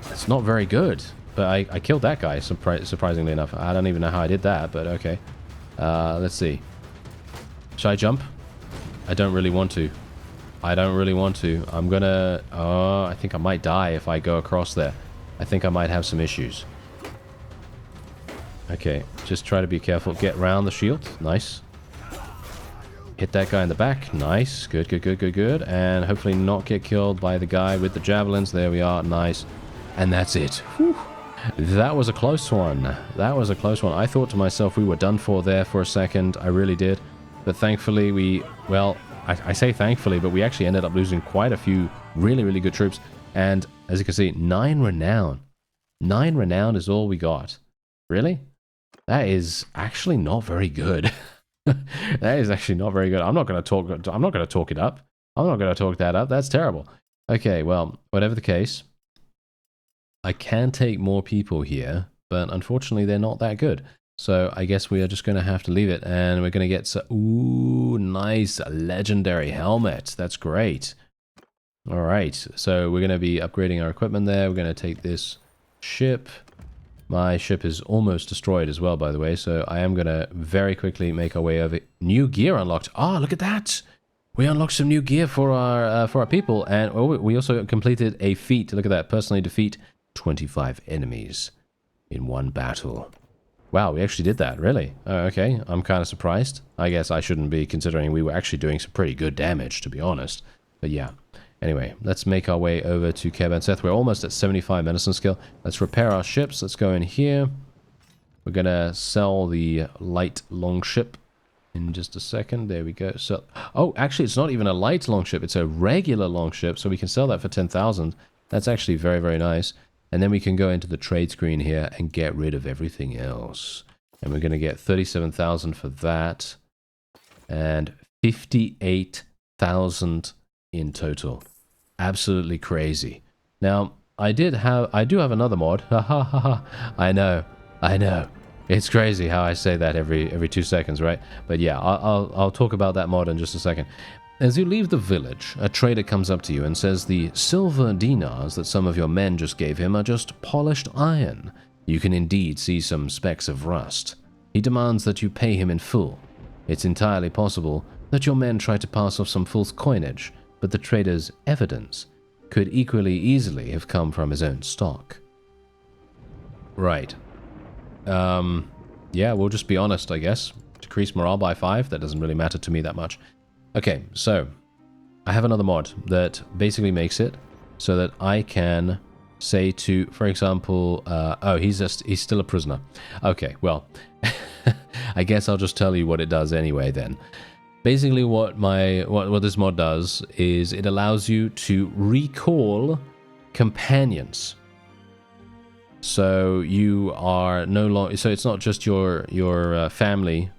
It's not very good, but I killed that guy, surprisingly enough. I don't even know how I did that, but okay. Let's see. Should I jump? I don't really want to. I'm gonna... I think I might die if I go across there. I think I might have some issues. Okay, just try to be careful. Get round the shield. Nice. Hit that guy in the back. Nice. Good. And hopefully not get killed by the guy with the javelins. There we are. Nice. And that's it. Whew. That was a close one. I thought to myself we were done for there for a second. I really did. But thankfully we... Well, I say thankfully, but we actually ended up losing quite a few really good troops. And as you can see, 9 renown. 9 renown is all we got. Really? That is actually not very good. That is actually not very good. I'm not going to talk it up. I'm not going to talk that up. That's terrible. Okay, well, whatever the case, I can take more people here, but unfortunately they're not that good. So I guess we are just going to have to leave it, and we're going to get... Ooh, nice legendary helmet. That's great. All right, so we're going to be upgrading our equipment there. We're going to take this ship. My ship is almost destroyed as well, by the way, so I am going to very quickly make our way over. New gear unlocked. Ah, look at that. We unlocked some new gear for our people, and we also completed a feat. Look at that. Personally defeat 25 enemies in one battle. Wow, we actually did that, really? Okay, I'm kind of surprised. I guess I shouldn't be, considering we were actually doing some pretty good damage, to be honest. But yeah. Anyway, let's make our way over to Seth. We're almost at 75 medicine skill. Let's repair our ships. Let's go in here. We're going to sell the light longship in just a second. There we go. So, oh, actually, it's not even a light longship. It's a regular longship, so we can sell that for 10,000. That's actually very nice. And then we can go into the trade screen here and get rid of everything else. And we're going to get 37,000 for that. And 58,000 in total. absolutely crazy. Now, I do have another mod. Ha ha ha ha. I know. It's crazy how I say that every 2 seconds, right? But yeah, I'll talk about that mod in just a second. As you leave the village, a trader comes up to you and says the silver dinars that some of your men just gave him are just polished iron. You can indeed see some specks of rust. He demands that you pay him in full. It's entirely possible that your men try to pass off some false coinage, but the trader's evidence could equally easily have come from his own stock. Right. Yeah, we'll just be honest, I guess. Decrease morale by 5, that doesn't really matter to me that much. Okay, so I have another mod that basically makes it so that I can say to, for example, oh, he's still a prisoner. Okay, well, I guess I'll just tell you what it does anyway then. Basically what this mod does is it allows you to recall companions. So you are no longer, so it's not just your family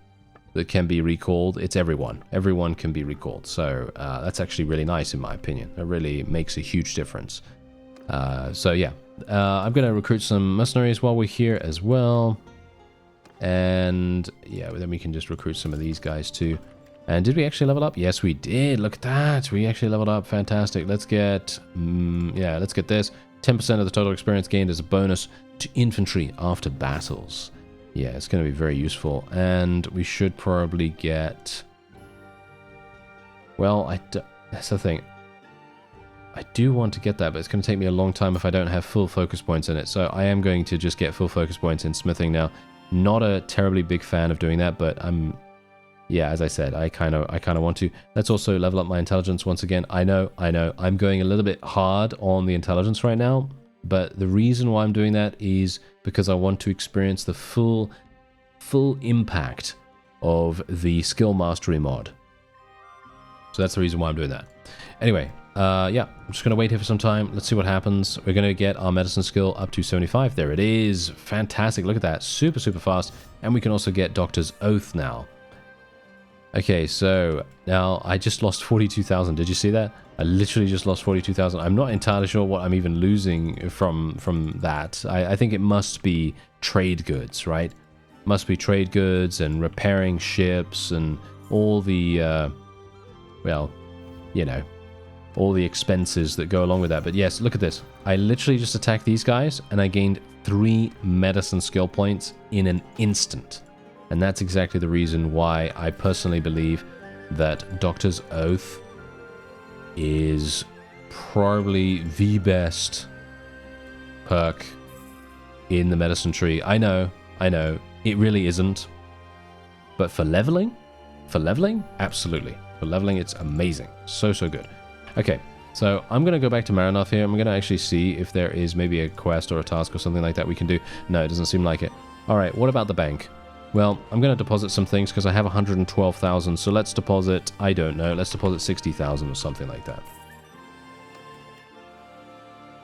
that can be recalled, it's everyone. Everyone can be recalled. So that's actually really nice in my opinion. It really makes a huge difference. So yeah, I'm going to recruit some mercenaries while we're here as well. And yeah, then we can just recruit some of these guys too. And did we actually level up? Yes, we did. Look at that. We actually leveled up. Fantastic. Let's get, yeah, let's get this. 10% of the total experience gained as a bonus to infantry after battles. Yeah, it's going to be very useful. And we should probably get... Well, that's the thing. I do want to get that, but it's going to take me a long time if I don't have full focus points in it. So I am going to just get full focus points in smithing now. Not a terribly big fan of doing that, but I'm... Yeah, as I said, I kind of want to. Let's also level up my intelligence once again. I know. I'm going a little bit hard on the intelligence right now, but the reason why I'm doing that is because I want to experience the full impact of the skill mastery mod. So that's the reason why I'm doing that. Anyway, yeah, I'm just going to wait here for some time. Let's see what happens. We're going to get our medicine skill up to 75. There it is. Fantastic. Look at that. Super fast. And we can also get Doctor's Oath now. Okay, so now I just lost 42,000. Did you see that? I literally just lost 42,000. I'm not entirely sure what I'm even losing from that. I think it must be trade goods, right? Must be trade goods and repairing ships and all the, well, you know, all the expenses that go along with that. But yes, look at this. I literally just attacked these guys and I gained 3 medicine skill points in an instant. And that's exactly the reason why I personally believe that Doctor's Oath is probably the best perk in the medicine tree. I know, it really isn't. But for leveling, absolutely. For leveling, it's amazing. So good. Okay, so I'm going to go back to Maranov here. I'm going to actually see if there is maybe a quest or a task or something like that we can do. No, it doesn't seem like it. All right, what about the bank? Well, I'm going to deposit some things because I have 112,000. So let's deposit, I don't know, let's deposit 60,000 or something like that.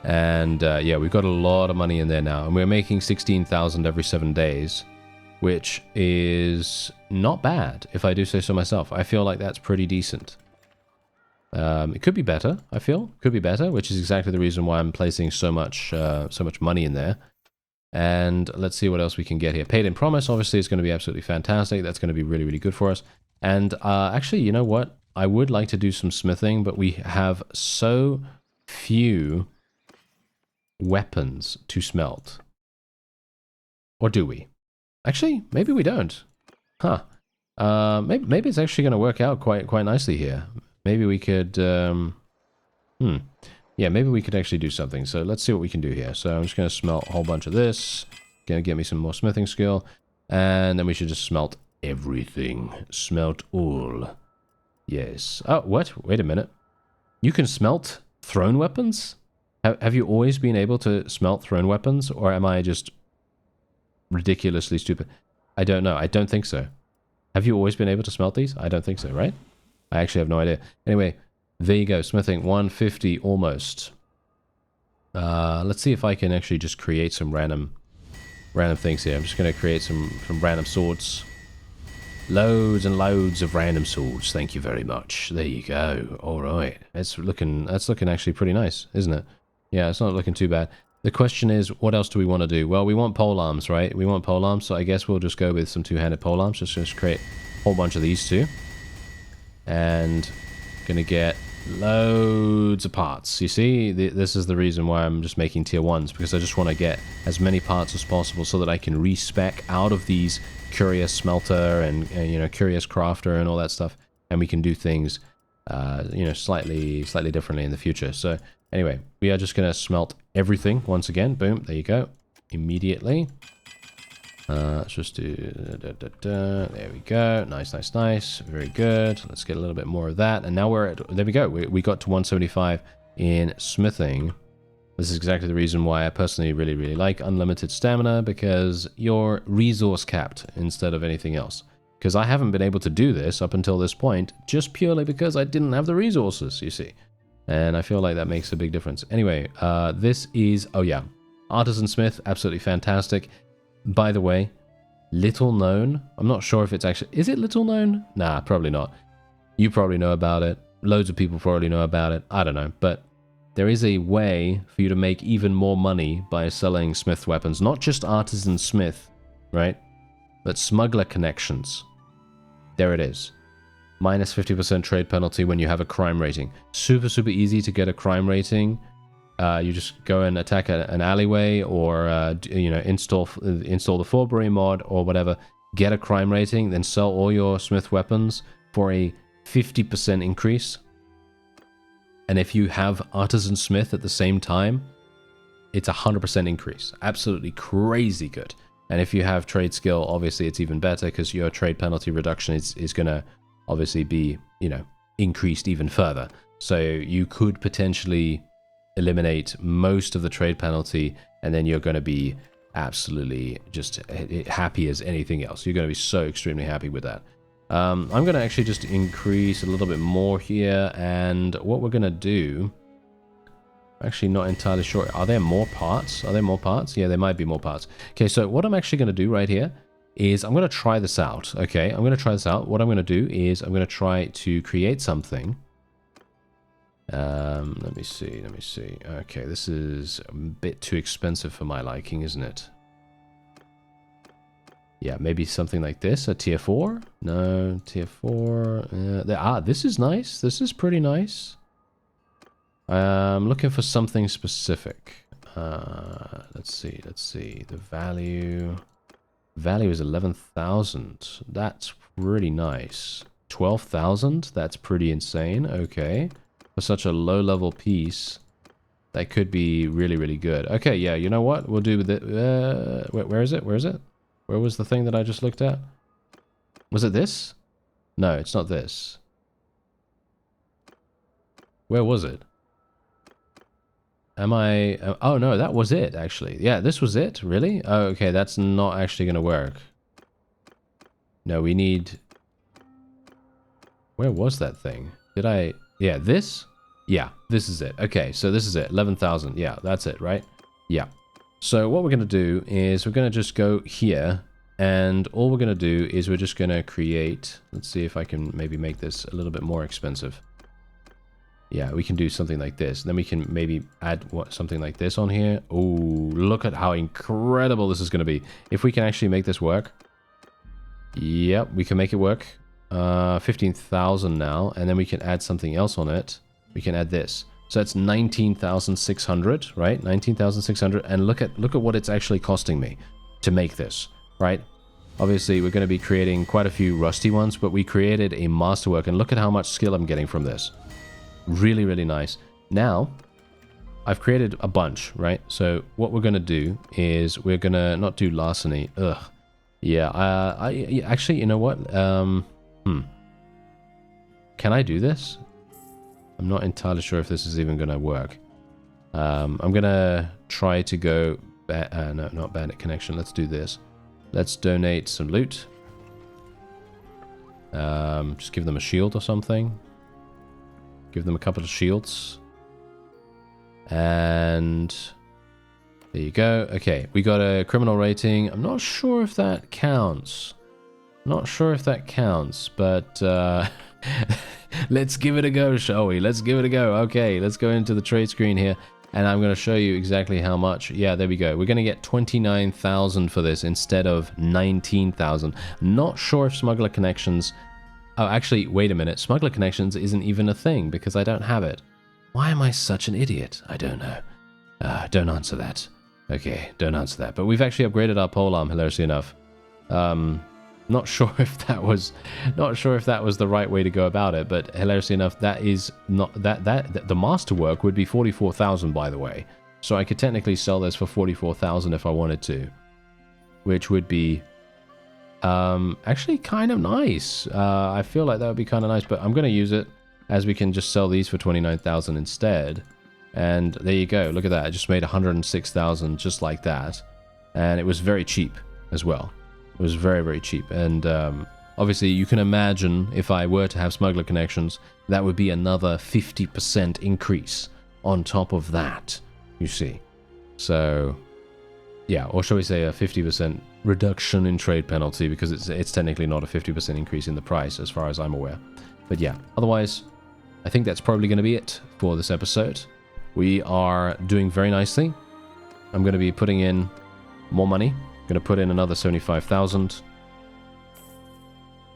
And yeah, we've got a lot of money in there now. And we're making 16,000 every 7 days, which is not bad, if I do say so myself. I feel like that's pretty decent. It could be better, I feel. Could be better, which is exactly the reason why I'm placing so much money in there. And let's see what else we can get here. Paid in promise, obviously, is going to be absolutely fantastic. That's going to be really good for us. And actually, you know what? I would like to do some smithing, but we have so few weapons to smelt. Or do we? Actually, maybe we don't. Huh. Maybe it's actually going to work out quite nicely here. Maybe we could... Yeah, maybe we could actually do something. So let's see what we can do here. So I'm just going to smelt a whole bunch of this. Going to get me some more smithing skill. And then we should just smelt everything. Smelt all. Yes. Oh, what? Wait a minute. You can smelt thrown weapons? Have you always been able to smelt thrown weapons? Or am I just ridiculously stupid? I don't know. I don't think so. Have you always been able to smelt these? I don't think so, right? I actually have no idea. Anyway... There you go, smithing 150 almost. Let's see if I can actually just create some random things here. I'm just going to create some random swords. Loads and loads of random swords. Thank you very much. There you go. All right. That's looking actually pretty nice, isn't it? Yeah, it's not looking too bad. The question is, what else do we want to do? Well, we want pole arms, right? We want pole arms, so I guess we'll just go with some two-handed pole arms. Just create a whole bunch of these two. And gonna get loads of parts. You see, this is the reason why I'm just making tier 1s, because I just want to get as many parts as possible so that I can respec out of these curious smelter and you know, curious crafter and all that stuff, and we can do things you know, slightly differently in the future. So anyway, we are just gonna smelt everything once again. Boom, there you go. Immediately. Let's just do there we go. Nice. Very good. Let's get a little bit more of that. And now we're at, there we go. We got to 175 in smithing. This is exactly the reason why I personally really like unlimited stamina, because you're resource capped instead of anything else. Because I haven't been able to do this up until this point just purely because I didn't have the resources, you see. And I feel like that makes a big difference. Anyway, this is, oh yeah, Artisan Smith, absolutely fantastic. By the way, little known. I'm not sure if it's actually... Is it little known? Nah, probably not. You probably know about it. Loads of people probably know about it. I don't know. But there is a way for you to make even more money by selling smith weapons. Not just Artisan Smith, right? But smuggler connections. There it is. Minus 50% trade penalty when you have a crime rating. Super easy to get a crime rating. You just go and attack an alleyway, or you know, install the Forbury mod or whatever, get a crime rating, then sell all your smith weapons for a 50% increase. And if you have Artisan Smith at the same time, it's a 100% increase. Absolutely crazy good. And if you have trade skill, obviously it's even better, because your trade penalty reduction is going to obviously be, you know, increased even further. So you could potentially eliminate most of the trade penalty, and then you're going to be absolutely just happy as anything else. You're going to be so extremely happy with that. I'm going to actually just increase a little bit more here, and what we're going to do... I'm actually not entirely sure. Are there more parts? Are there more parts? Yeah, there might be more parts. Okay, so what I'm actually going to do right here is I'm going to try this out. Okay, I'm going to try this out. What I'm going to do is I'm going to try to create something. Let me see. Okay, this is a bit too expensive for my liking, isn't it? Yeah, maybe something like this, a tier 4? No, tier 4. This is nice. This is pretty nice. I'm looking for something specific. Let's see. The value is 11,000. That's pretty nice. 12,000? That's pretty insane. Okay. For such a low-level piece, that could be really good. Okay, yeah, you know what? We'll do with it. Where is it? Where was the thing that I just looked at? Was it this? No, it's not this. Where was it? Am I... oh, no, that was it, actually. Yeah, this was it? Really? Oh, okay, that's not actually going to work. No, we need... Where was that thing? Did I... Yeah, this? Yeah, this is it. Okay, so this is it. 11,000. Yeah, that's it, right? Yeah. So what we're going to do is we're going to just go here, and all we're going to do is we're just going to create... Let's see if I can maybe make this a little bit more expensive. Yeah, we can do something like this. Then we can maybe add something like this on here. Oh, look at how incredible this is going to be. If we can actually make this work. Yep, we can make it work. 15,000 now, and then we can add something else on it. We can add this. So that's 19,600, right? 19,600, and look at what it's actually costing me to make this, right? Obviously, we're going to be creating quite a few rusty ones, but we created a masterwork, and look at how much skill I'm getting from this. Really nice. Now, I've created a bunch, right? So what we're going to do is we're going to not do larceny. Ugh. Yeah, actually, you know what? Can I do this? I'm not entirely sure if this is even going to work. I'm going to try to go... no, not bandit connection. Let's do this. Let's donate some loot. Just give them a shield or something. Give them a couple of shields. And... there you go. Okay, we got a criminal rating. I'm not sure if that counts. Not sure if that counts, but let's give it a go, shall we? Let's give it a go. Okay, let's go into the trade screen here, and I'm going to show you exactly how much. Yeah, there we go. We're going to get 29,000 for this instead of 19,000. Not sure if smuggler connections... Oh, actually, wait a minute. Smuggler connections isn't even a thing because I don't have it. Why am I such an idiot? I don't know. Don't answer that. Okay, don't answer that. But we've actually upgraded our polearm, hilariously enough. Not sure if that was the right way to go about it, but hilariously enough, that is not that the masterwork would be 44,000, by the way. So I could technically sell this for 44,000 if I wanted to, which would be actually kind of nice. I feel like that would be kind of nice, but I'm going to use it as we can just sell these for 29,000 instead. And there you go. Look at that. I just made 106,000 just like that. And it was very cheap as well. It was very, very cheap. And obviously you can imagine if I were to have smuggler connections, that would be another 50% increase on top of that, you see. So, yeah, or shall we say a 50% reduction in trade penalty, because it's technically not a 50% increase in the price as far as I'm aware. But yeah, otherwise, I think that's probably going to be it for this episode. We are doing very nicely. I'm going to be putting in more money. I'm going to put in another 75,000.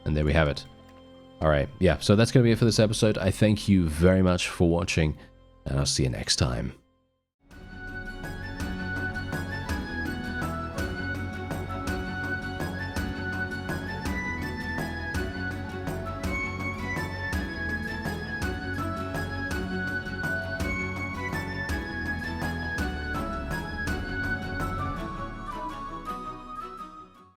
And there we have it. All right. Yeah, so that's going to be it for this episode. I thank you very much for watching, and I'll see you next time.